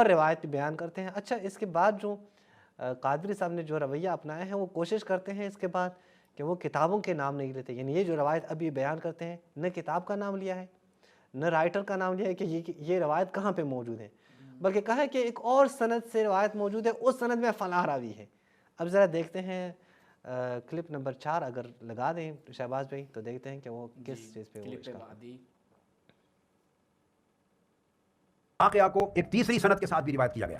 اور روایت بیان کرتے ہیں۔ اچھا، اس کے بعد جو قادری صاحب نے جو رویہ اپنایا ہے وہ کوشش کرتے ہیں اس کے بعد کہ وہ کتابوں کے نام نہیں لیتے، یعنی یہ جو روایت ابھی بیان کرتے ہیں نہ کتاب کا نام لیا ہے نہ رائٹر کا نام لیا ہے کہ یہ روایت کہاں پہ موجود ہے، بلکہ کہا ہے کہ ایک اور سند سے روایت موجود ہے، اس سند میں فلاں راوی ہے۔ اب ذرا دیکھتے ہیں کلپ نمبر 4 اگر لگا دیں شہباز بھائی تو دیکھتے ہیں کہ وہ کس چیز پہ وہ واقعہ کو ایک تیسری سند کے ساتھ بھی روایت کیا گیا،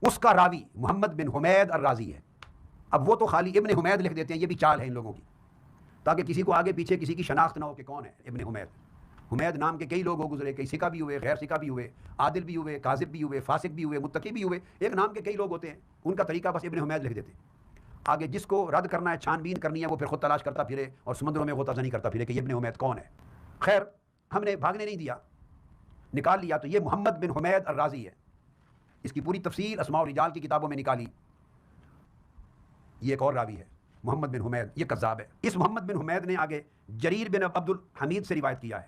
اس کا راوی محمد بن حمید الرازی ہے۔ اب وہ تو خالی ابن حمید لکھ دیتے ہیں، یہ بھی چال ہے ان لوگوں کی، تاکہ کسی کو آگے پیچھے کسی کی شناخت نہ ہو کہ کون ہے ابن حمید۔ حمید نام کے کئی لوگ ہو گزرے، کئی سکہ بھی ہوئے، غیر سکہ بھی ہوئے، عادل بھی ہوئے، کاذب بھی ہوئے، فاسق بھی ہوئے، متقی بھی ہوئے، ایک نام کے کئی لوگ ہوتے ہیں، ان کا طریقہ بس ابن حمید لکھ دیتے ہیں۔ آگے جس کو رد کرنا ہے، چھان بین کرنی ہے، وہ پھر خود تلاش کرتا پھرے اور سمندروں میں غوطہ زنی کرتا پھرے کہ یہ ابن حمید کون ہے۔ خیر، ہم نے بھاگنے نہیں دیا، نکال لیا، تو یہ محمد بن حمید الرازی ہے۔ اس کی پوری تفصیل اسماء الرجال کی کتابوں میں نکالی۔ یہ ایک اور راوی ہے محمد بن حمید، یہ کذاب ہے۔ اس محمد بن حمید نے آگے جریر بن عبد الحمید سے روایت کیا ہے۔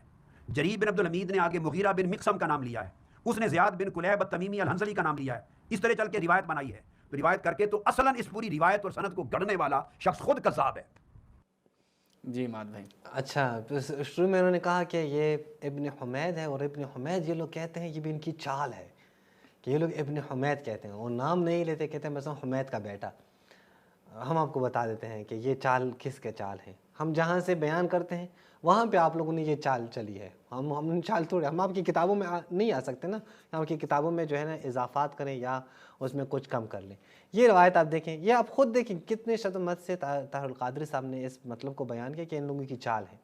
جریر بن عبد الحمید نے آگے مغیرہ بن مقسم کا نام لیا ہے، اس نے زیاد بن کلیب التمیمی الحنظلی کا نام لیا ہے۔ اس طرح چل کے روایت بنائی ہے، تو روایت کر کے تو اصلاً اس پوری روایت اور سند کو گڑھنے والا شخص خود کذاب ہے۔ جی ماد بھائی، اچھا، شروع میں انہوں نے کہا کہ یہ ابن حمید ہے، اور ابن حمید یہ لوگ کہتے ہیں یہ بھی ان کی چال ہے کہ یہ لوگ ابن حمید کہتے ہیں، وہ نام نہیں لیتے، کہتے ہیں مثلا حمید کا بیٹا۔ ہم آپ کو بتا دیتے ہیں کہ یہ چال کس کے چال ہے، ہم جہاں سے بیان کرتے ہیں وہاں پہ آپ لوگوں نے یہ چال چلی ہے، ہم نے چال تھوڑے، ہم آپ کی کتابوں میں نہیں آ سکتے نا، ہم کی کتابوں میں جو ہے نا اضافات کریں یا اس میں کچھ کم کر لیں۔ یہ روایت آپ دیکھیں، یہ آپ خود دیکھیں کتنے شدت سے طاہر القادری صاحب نے اس مطلب کو بیان کیا کہ ان لوگوں کی چال ہے۔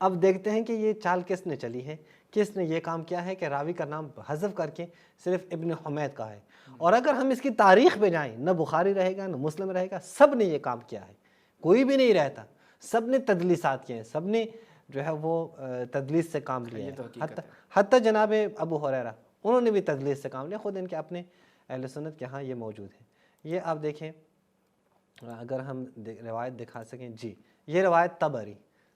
اب دیکھتے ہیں کہ یہ چال کس نے چلی ہے، کس نے یہ کام کیا ہے کہ راوی کا نام حذف کر کے صرف ابن حمید کا ہے۔ اور اگر ہم اس کی تاریخ پہ جائیں، نہ بخاری رہے گا نہ مسلم رہے گا، سب نے یہ کام کیا ہے، کوئی بھی نہیں رہتا، سب نے تدلیسات کیے ہیں، سب نے جو ہے وہ تدلیس سے کام لیا ہے، حتیٰ جناب ابو ہریرہ انہوں نے بھی تدلیس سے کام لیا، خود ان کے اپنے اہل سنت کے ہاں یہ موجود ہے۔ یہ آپ دیکھیں، اگر ہم روایت دکھا سکیں، جی یہ روایت طبری،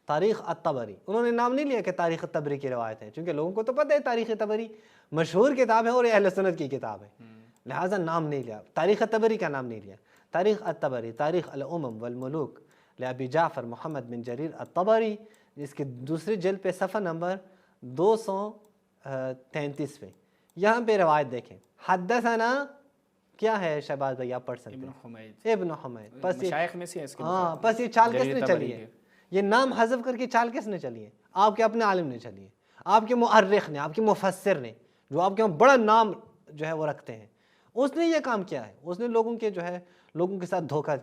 تاریخ الطبری، انہوں نے نام نہیں لیا کہ تاریخ طبری کی روایت ہے، چونکہ لوگوں کو تو پتہ ہے تاریخ طبری مشہور کتاب ہے اور اہل سنت کی کتاب ہے، لہٰذا نام نہیں لیا، تاریخ طبری کا نام نہیں لیا۔ تاریخ الطبری، تاریخ الامم والملوک لابی جعفر محمد بن جریر الطبری، جس کی دوسری جلد پہ صفحہ نمبر 233 پہ یہاں پہ روایت دیکھیں، حدثنا کیا ہے شہباز بھائی، آپ پڑھ سکتے ہیں ابن حمید، مشائخ میں سے ہے اس کے، ہاں، بس یہ چال کس نے چلی ہے، یہ نام حذف کر کے چال کس نے چلی ہے؟ آپ کے اپنے عالم نے چلی ہے، آپ کے مؤرخ نے، آپ کے مفسر نے، جو آپ کے بڑا نام جو ہے وہ رکھتے ہیں، اس نے یہ کام کیا ہے، اس نے لوگوں کے جو ہے لوگوں کے ساتھ دھوکہ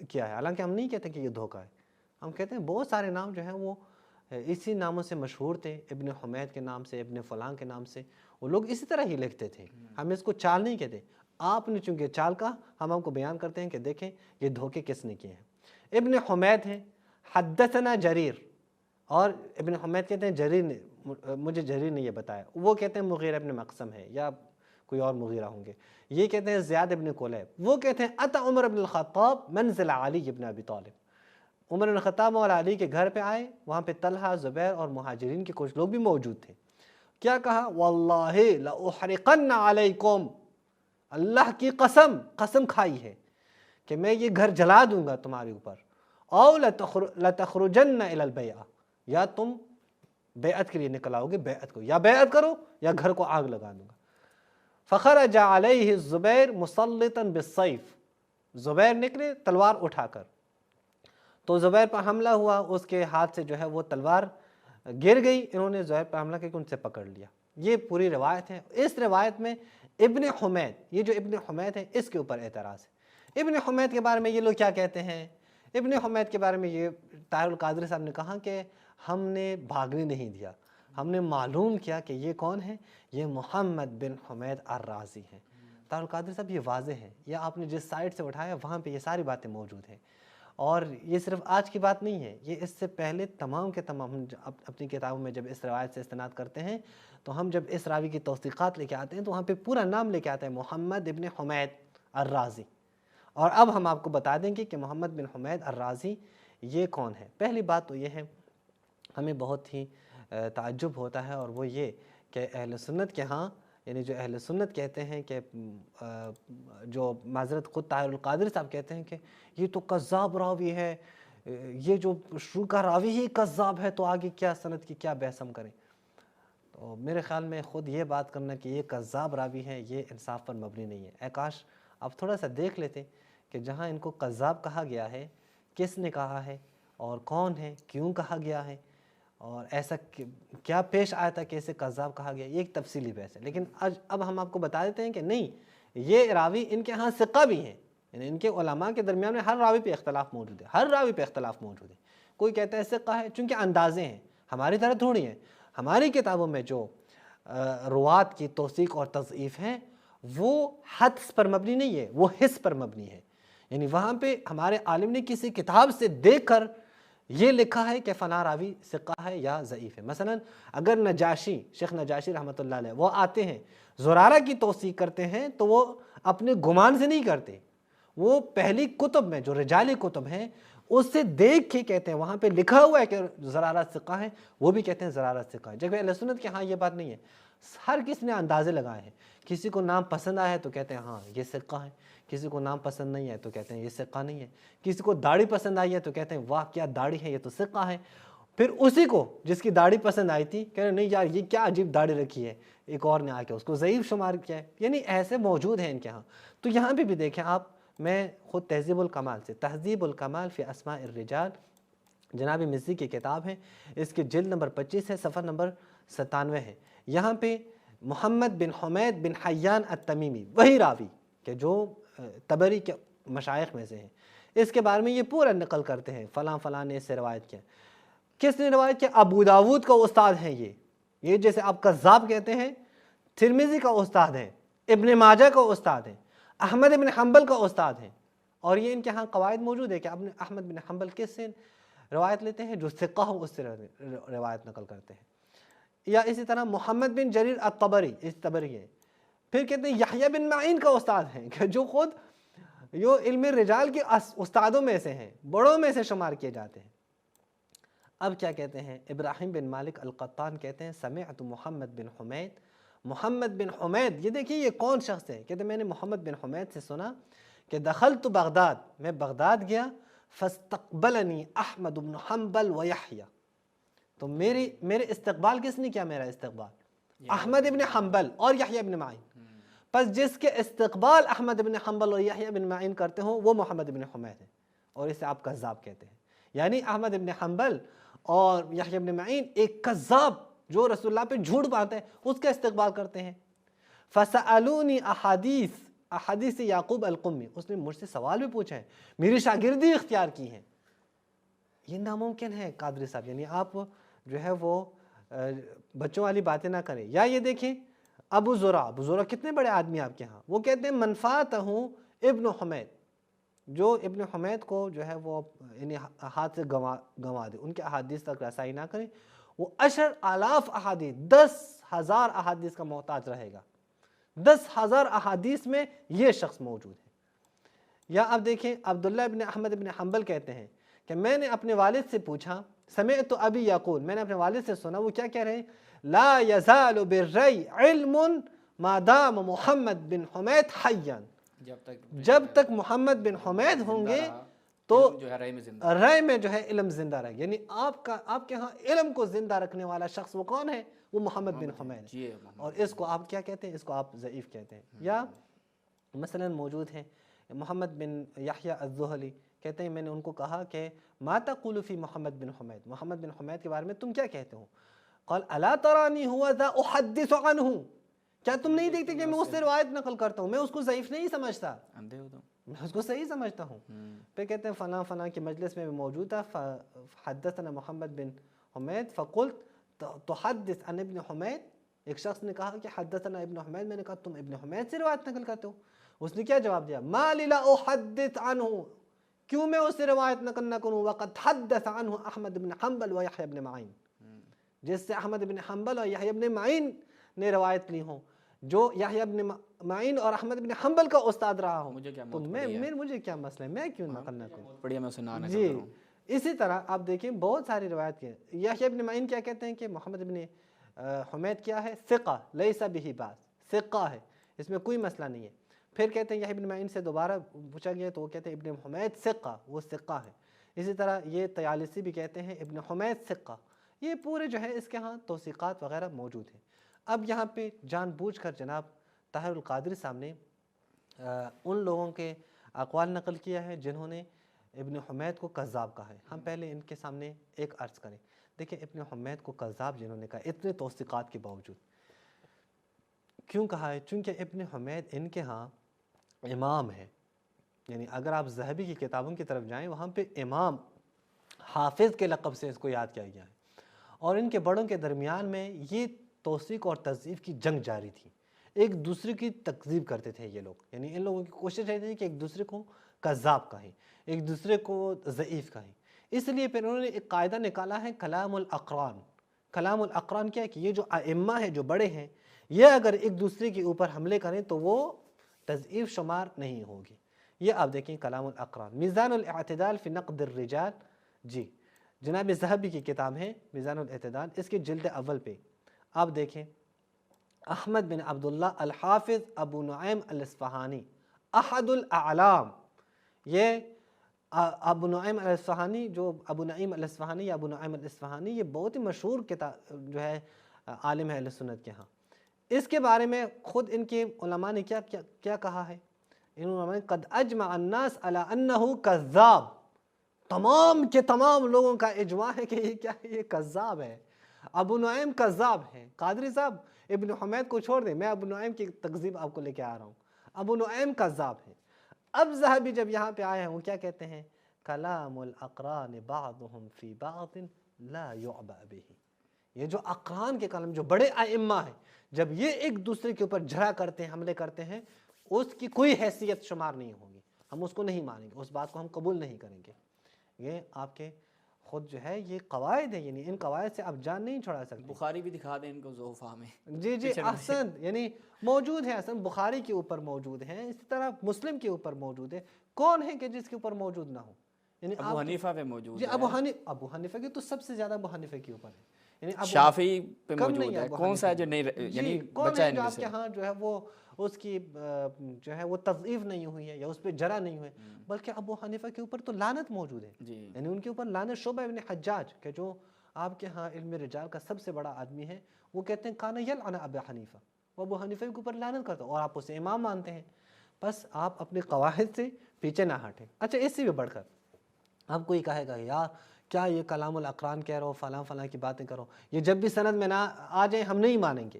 کیا ہے۔ حالانکہ ہم نہیں کہتے کہ یہ دھوکہ ہے، ہم کہتے ہیں بہت سارے نام جو ہیں وہ اسی ناموں سے مشہور تھے، ابن حمید کے نام سے، ابن فلاں کے نام سے، وہ لوگ اسی طرح ہی لکھتے تھے، ہم اس کو چال نہیں کہتے۔ آپ نے چونکہ چال کا، ہم آپ کو بیان کرتے ہیں کہ دیکھیں یہ دھوکے کس نے کیے ہیں۔ ابن حمید ہیں، حدثنا جریر، اور ابن حمید کہتے ہیں جریر نے مجھے جریر نے یہ بتایا، وہ کہتے ہیں مغیرہ ابن مقسم ہے یا کوئی اور مغیرہ ہوں گے، یہ کہتے ہیں زیاد ابن کلیب، وہ کہتے ہیں اتی عمر بن الخطاب منزل علی ابن ابی طالب، عمر بن الخطاب اور علی کے گھر پہ آئے، وہاں پہ طلحہ، زبیر اور مہاجرین کے کچھ لوگ بھی موجود تھے۔ کیا کہا؟ واللہ لأحرقن علیکم، اللہ کی قسم، قسم کھائی ہے کہ میں یہ گھر جلا دوں گا تمہارے اوپر، او لتخرجن الی البیعہ، یا تم بیعت کے لیے نکل آؤ گے، بیعت کو، یا بیعت کرو یا گھر کو آگ لگا دوں گا۔ فخرج علیہ الزبیر مسلطا بالسیف، زبیر نکلے تلوار اٹھا کر، تو زبیر پر حملہ ہوا، اس کے ہاتھ سے جو ہے وہ تلوار گر گئی، انہوں نے زبیر پر حملہ کر کے ان سے پکڑ لیا۔ یہ پوری روایت ہے۔ اس روایت میں ابن حمید، یہ جو ابن حمید ہے اس کے اوپر اعتراض ہے۔ ابن حمید کے بارے میں یہ لوگ کیا کہتے ہیں؟ ابن حمید کے بارے میں یہ طاہر القادری صاحب نے کہا کہ ہم نے بھاگنے نہیں دیا، ہم نے معلوم کیا کہ یہ کون ہے، یہ محمد بن حمید الرازی ہیں۔ طاہر القادری صاحب یہ واضح ہے، یہ آپ نے جس سائٹ سے اٹھایا وہاں پہ یہ ساری باتیں موجود ہیں، اور یہ صرف آج کی بات نہیں ہے، یہ اس سے پہلے تمام کے تمام ہم اپنی کتابوں میں جب اس روایت سے استناد کرتے ہیں تو ہم جب اس راوی کی توثیقات لے کے آتے ہیں تو وہاں پہ پورا نام لے کے آتے ہیں، محمد ابن حمید الرازی۔ اور اب ہم آپ کو بتا دیں گے کہ محمد بن حمید الرازی یہ کون ہے۔ پہلی بات تو یہ ہے، ہمیں بہت ہی تعجب ہوتا ہے، اور وہ یہ کہ اہل سنت کے ہاں یعنی جو اہل سنت کہتے ہیں کہ جو معذرت خود طاہر القادری صاحب کہتے ہیں کہ یہ تو کذاب راوی ہے، یہ جو شروع کا راوی ہی کذاب ہے تو آگے کیا سند کی کیا بحث ہم کریں؟ تو میرے خیال میں خود یہ بات کرنا کہ یہ کذاب راوی ہے یہ انصاف پر مبنی نہیں ہے۔ کاش آپ تھوڑا سا دیکھ لیتے کہ جہاں ان کو کذاب کہا گیا ہے کس نے کہا ہے اور کون ہے، کیوں کہا گیا ہے، اور ایسا کیا پیش آیا تھا کہ اسے کذاب کہا گیا، یہ ایک تفصیلی بحث ہے۔ لیکن اب ہم آپ کو بتا دیتے ہیں کہ نہیں، یہ راوی ان کے ہاں ثقہ بھی ہیں، یعنی ان کے علماء کے درمیان میں ہر راوی پہ اختلاف موجود ہے، ہر راوی پہ اختلاف موجود ہے۔ کوئی کہتا ہے ثقہ ہے، چونکہ اندازے ہیں، ہماری طرح تھوڑی ہیں۔ ہماری کتابوں میں جو روات کی توثیق اور تضعیف ہیں وہ حدس پر مبنی نہیں ہے، وہ حس پر مبنی ہے، یعنی وہاں پہ ہمارے عالم نے کسی کتاب سے دیکھ کر یہ لکھا ہے کہ فلاں راوی ثقہ ہے یا ضعیف ہے۔ مثلا اگر نجاشی، شیخ نجاشی رحمۃ اللہ علیہ وہ آتے ہیں زرارہ کی توثیق کرتے ہیں تو وہ اپنے گمان سے نہیں کرتے، وہ پہلی کتب میں جو رجالی کتب ہیں اس سے دیکھ کے کہتے ہیں، وہاں پہ لکھا ہوا ہے کہ زرارہ ثقہ ہے، وہ بھی کہتے ہیں زرارہ ثقہ ہے۔ جبکہ اہل سنت کے ہاں یہ بات نہیں ہے، ہر کس نے اندازے لگائے ہیں۔ کسی کو نام پسند آیا ہے تو کہتے ہیں ہاں یہ ثقہ ہے، کسی کو نام پسند نہیں ہے تو کہتے ہیں یہ ثقہ نہیں ہے، کسی کو داڑھی پسند آئی ہے تو کہتے ہیں واہ کیا داڑھی ہے، یہ تو ثقہ ہے۔ پھر اسی کو جس کی داڑھی پسند آئی تھی کہہ رہے نہیں یار یہ کیا عجیب داڑھی رکھی ہے، ایک اور نے آ کے اس کو ضعیف شمار کیا ہے۔ یعنی ایسے موجود ہیں ان کے ہاں۔ تو یہاں بھی دیکھیں آپ، میں خود تہذیب الکمال سے، تہذیب الکمال فی اسماء الرجال جناب مزی کی کتاب ہے، اس کی جلد نمبر 25 ہے، صفحہ نمبر 97 ہے۔ یہاں پہ محمد بن حمید بن حیان التمیمی، وہی راوی کہ جو طبری کے مشائخ میں سے ہیں، اس کے بارے میں یہ پورا نقل کرتے ہیں فلاں فلاں نے اس سے روایت کیا۔ کس نے روایت کیا؟ ابو داود کا استاد ہیں یہ جیسے آپ کذاب کہتے ہیں، ترمذی کا استاد ہیں، ابن ماجہ کا استاد ہیں، احمد بن حنبل کا استاد ہیں، اور یہ ان کے ہاں قواعد موجود ہے کہ احمد بن حنبل کس سے روایت لیتے ہیں؟ جو ثقہ ہو اس سے روایت نقل کرتے ہیں۔ یا اسی طرح محمد بن جریر الطبری، اس طبری ہے۔ پھر کہتے ہیں یحییٰ بن معین کا استاد ہیں کہ جو خود علم رجال کے استادوں میں سے ہیں، بڑوں میں سے شمار کیے جاتے ہیں۔ اب کیا کہتے ہیں؟ ابراہیم بن مالک القطان کہتے ہیں سمعت محمد بن حمید، محمد بن حمید، یہ دیکھیے یہ کون شخص ہے؟ کہتے ہیں میں نے محمد بن حمید سے سنا کہ دخلت بغداد، میں بغداد گیا، فاستقبلنی احمد بن حنبل و یحییٰ، تو میرے استقبال کس نے کیا؟ میرا استقبال احمد بن حنبل اور یحییٰ بن معین۔ پس جس کے استقبال احمد بن حنبل اور یحییٰ بن معین کرتے ہوں وہ محمد بن حمید ہیں، اور اسے آپ کذاب کہتے ہیں۔ یعنی احمد بن حنبل اور یحییٰ بن معین ایک کذاب جو رسول اللہ پہ جھوٹ باندھتے ہیں اس کا استقبال کرتے ہیں۔ فسألونی احادیث یعقوب القمی، اس نے مجھ سے سوال بھی پوچھا ہے، میری شاگردی اختیار کی ہے۔ یہ ناممکن ہے قادری صاحب، یعنی آپ جو ہے وہ بچوں والی باتیں نہ کریں۔ یا یہ دیکھیں ابو زرع کتنے بڑے آدمی آپ کے ہاں، وہ کہتے ہیں منفعت ہوں ابن حمید، جو ابن حمید کو جو ہے وہ یعنی ہاتھ سے گنوا دے، ان کے احادیث تک رسائی نہ کریں، وہ 10,000 احادیث، 10,000 احادیث کا محتاج رہے گا، 10,000 احادیث میں یہ شخص موجود ہے۔ یا اب دیکھیں عبداللہ ابن احمد ابن حنبل کہتے ہیں کہ میں نے اپنے والد سے پوچھا، سمعت ابی یقول، میں نے اپنے والد سے سنا، وہ کیا کہہ رہے ہیں؟ لا یزال بالرئی علم ما دام محمد بن حمید حیا، جب تک محمد بن حمید ہوں گے تو رائے میں جو ہے علم زندہ رہے گا۔ یعنی آپ کے ہاں علم کو زندہ رکھنے والا شخص وہ کون ہے؟ وہ محمد بن حمید ہے، اور اس کو آپ کیا کہتے ہیں؟ اس کو آپ ضعیف کہتے ہیں۔ یا مثلا موجود ہیں محمد بن یحییٰ الذہلی، کہتے ہیں میں نے ان کو کہا کہ ما تقول فی محمد بن حمید، محمد بن حمید کے بارے میں تم کیا کہتے ہو؟ قال الا ترانی هو ذا احدث عنہ، کیا تم نہیں دیکھتے کہ میں اس سے روایت نقل کرتا ہوں؟ میں اس کو ضعیف نہیں سمجھتا، میں اس کو صحیح سمجھتا ہوں۔ پھر کہتے ہیں فلاں فلاں کی مجلس میں موجود تھا، حدثنا محمد بن حمید فقلت تحدث عن ابن حمید، ایک شخص نے کہا کہ حدثنا ابن حمید، میں نے کہا تم ابن حمید سے روایت نقل کرتے ہو؟ اس نے کیا جواب دیا؟ ما لی لا احدث عنہ، کیوں میں اس سے روایت نقل نہ کروں؟ وقد حدث عنہ احمد بن حنبل و یحییٰ بن معین، جس سے احمد بن حنبل اور یحییٰ بن معین نے روایت لی ہوں، جو یحییٰ بن معین اور احمد بن حنبل کا استاد رہا ہوں، تو مجھے کیا مسئلہ ہے، میں کیوں نقل نہ کروں؟ جی اسی طرح آپ دیکھیں بہت ساری روایت کی ہیں۔ یحییٰ بن معین کیا کہتے ہیں کہ محمد بن حمید کیا ہے؟ ثقہ لیس بہ باس، ثقہ ہے، اس میں کوئی مسئلہ نہیں ہے۔ پھر کہتے ہیں یہ ابن معین سے دوبارہ پوچھا گیا تو وہ کہتے ہیں ابن حمید ثقہ، وہ ثقہ ہے۔ اسی طرح یہ طیالسی بھی کہتے ہیں ابن حمید ثقہ۔ یہ پورے جو ہے اس کے ہاں توثیقات وغیرہ موجود ہیں۔ اب یہاں پہ جان بوجھ کر جناب طاہر القادری صاحب نے ان لوگوں کے اقوال نقل کیا ہے جنہوں نے ابن حمید کو کذاب کہا ہے۔ ہم پہلے ان کے سامنے ایک عرض کریں۔ دیکھیں ابن حمید کو کذاب جنہوں نے کہا اتنے توثیقات کے باوجود، کیوں کہا ہے؟ چونکہ ابن حمید ان کے ہاں امام ہے، یعنی اگر آپ ذہبی کی کتابوں کی طرف جائیں وہاں پہ امام حافظ کے لقب سے اس کو یاد کیا گیا ہے، اور ان کے بڑوں کے درمیان میں یہ توثیق اور تضعیف کی جنگ جاری تھی، ایک دوسرے کی تکذیب کرتے تھے یہ لوگ، یعنی ان لوگوں کی کوشش رہتی تھی کہ ایک دوسرے کو کذاب کہیں، ایک دوسرے کو ضعیف کہیں۔ اس لیے پھر انہوں نے ایک قاعدہ نکالا ہے کلام الاقران۔ کلام الاقران کیا ہے کہ یہ جو ائمہ ہیں جو بڑے ہیں، یہ اگر ایک دوسرے کے اوپر حملے کریں تو وہ تضعیف شمار نہیں ہوگی۔ یہ آپ دیکھیں کلام الاقران، میزان الاعتدال فی نقد الرجال، جی جناب ذہبی کی کتاب ہے میزان الاعتدال، اس کے جلد اول پہ آپ دیکھیں احمد بن عبداللہ الحافظ ابو نعیم الاصفہانی احد الاعلام، یہ ابو نعیم الاصفہانی جو ابو نعیم الاصفہانی یا ابو نعیم الاصفہانی یہ بہت ہی مشہور کتاب جو ہے عالم ہے اہل سنت کے ہاں۔ اس کے بارے میں خود ان کے علماء نے کیا کہا ہے؟ ان علماء نے قد اجمع الناس علی انہ کذاب، تمام کے تمام لوگوں کا اجماع ہے کہ یہ کیا ہے، یہ کذاب ہے، ابو نعیم کذاب ہے۔ قادری صاحب ابن حمید کو چھوڑ دیں، میں ابو نعیم کی تکذیب آپ کو لے کے آ رہا ہوں، ابو نعیم کذاب ہے۔ اب ذہبی جب یہاں پہ آئے ہیں وہ کیا کہتے ہیں؟ کلام الاقران بعضهم فی بعض لا یعبأ بہ، یہ جو اقران کے کلام جو بڑے ائمہ ہیں جب یہ ایک دوسرے کے اوپر جھڑا کرتے ہیں، حملے کرتے ہیں، اس کی کوئی حیثیت شمار نہیں ہوگی، ہم اس کو نہیں مانیں گے، اس بات کو ہم قبول نہیں کریں گے۔ یہ آپ کے خود جو ہے یہ قواعد ہیں، یعنی ان قواعد سے آپ جان نہیں چھڑا سکتے۔ بخاری بھی دکھا دیں ان کو ضعفاء میں، جی جی احسن، یعنی موجود ہیں، احسن بخاری کے اوپر موجود ہیں، اسی طرح مسلم کے اوپر موجود ہے، کون ہے کہ جس کے اوپر موجود نہ ہو؟ یعنی ابو حنیفہ پہ موجود جی ہے، ابو حنیفہ کی تو سب سے زیادہ ابو حنیفہ کے اوپر ہے، یعنی شافعی پہ کم موجود نہیں ہے، ابو کون سا ہے جو حنیفہ نہیں جی یعنی کون بچا ہے ان جو میں آپ سے؟ کے ہاں جو ہے وہ اس کی جو ہے وہ تضعیف نہیں ہوئی ہے یا اس پہ جرا نہیں ہوئے، بلکہ ابو حنیفہ کے اوپر تو لعنت موجود ہے، جی یعنی ان کے اوپر لعنت۔ شعبہ ابن حجاج کہ جو آپ کے ہاں علم رجال کا سب سے بڑا آدمی ہے، وہ کہتے ہیں کانا یلعن ابو حنیفہ، وہ ابو حنیفہ کے اوپر لعنت کرتا اور آپ اسے امام مانتے ہیں۔ بس آپ اپنے قواعد سے پیچھے نہ ہٹیں۔ اچھا اس سے بھی بڑھ کر اب کوئی کہے گا یار کیا یہ کلام الاقران کہہ رہو، فلاں فلاں کی باتیں کرو، یہ جب بھی سند میں نہ آ جائیں ہم نہیں مانیں گے۔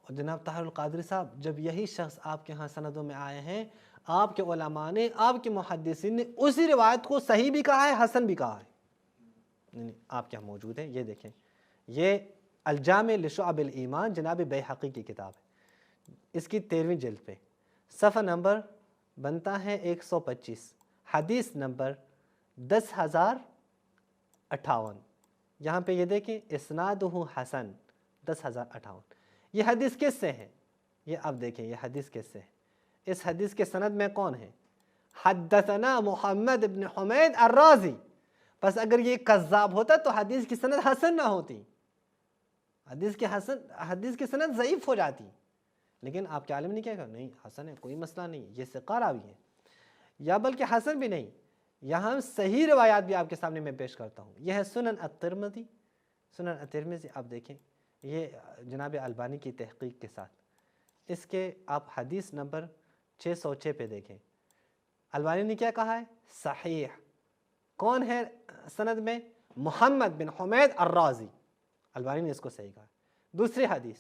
اور جناب طاہر القادری صاحب جب یہی شخص آپ کے ہاں سندوں میں آئے ہیں، آپ کے علماء نے، آپ کے محدثین نے اسی روایت کو صحیح بھی کہا ہے، حسن بھی کہا ہے، یعنی آپ کے ہاں موجود ہے۔ یہ دیکھیں، یہ الجامع لشعب الایمان جناب بیہقی کی کتاب ہے، اس کی 13ویں جلد پہ صفحہ نمبر بنتا ہے 125، حدیث نمبر 10,058۔ یہاں پہ یہ دیکھیں اسنادہ حسن 10,058۔ یہ حدیث کس سے ہے؟ یہ اب دیکھیں یہ حدیث کس سے ہے۔ اس حدیث کے سند میں کون ہے؟ حدثنا محمد بن حمید الرازی۔ پس اگر یہ کذاب ہوتا تو حدیث کی سند حسن نہ ہوتی، حدیث کی سند ضعیف ہو جاتی، لیکن آپ کے عالم نے کیا کہا؟ نہیں حسن ہے، کوئی مسئلہ نہیں، یہ ثقہ راوی ہے، یا بلکہ حسن بھی نہیں، یہاں صحیح روایات بھی آپ کے سامنے میں پیش کرتا ہوں۔ یہ ہے سنن الترمذی، سنن الترمذی آپ دیکھیں، یہ جناب البانی کی تحقیق کے ساتھ، اس کے آپ حدیث نمبر 606 پہ دیکھیں، البانی نے کیا کہا ہے؟ صحیح۔ کون ہے سند میں؟ محمد بن حمید الرازی، البانی نے اس کو صحیح کہا۔ دوسری حدیث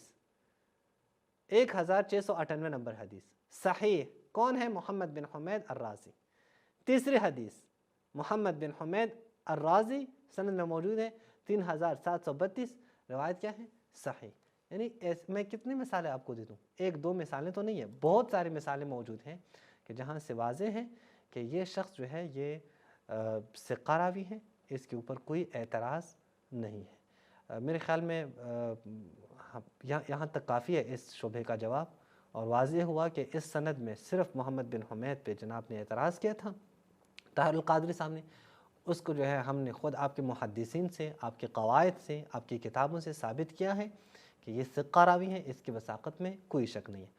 1698 نمبر حدیث، صحیح۔ کون ہے؟ محمد بن حمید الرازی۔ تیسری حدیث محمد بن حمید الرازی سند میں موجود ہے 3732، روایت کیا ہے؟ صحیح۔ یعنی میں کتنی مثالیں آپ کو دے دوں؟ ایک دو مثالیں تو نہیں ہے، بہت ساری مثالیں موجود ہیں کہ جہاں سے واضح ہے کہ یہ شخص جو ہے یہ ثقہ راوی ہے، اس کے اوپر کوئی اعتراض نہیں ہے۔ میرے خیال میں یہاں تک کافی ہے اس شبہے کا جواب، اور واضح ہوا کہ اس سند میں صرف محمد بن حمید پہ جناب نے اعتراض کیا تھا طاہر القادری صاحب نے، اس کو جو ہے ہم نے خود آپ کے محدثین سے، آپ کے قواعد سے، آپ کی کتابوں سے ثابت کیا ہے کہ یہ ثقہ راوی ہیں، اس کی وثاقت میں کوئی شک نہیں ہے۔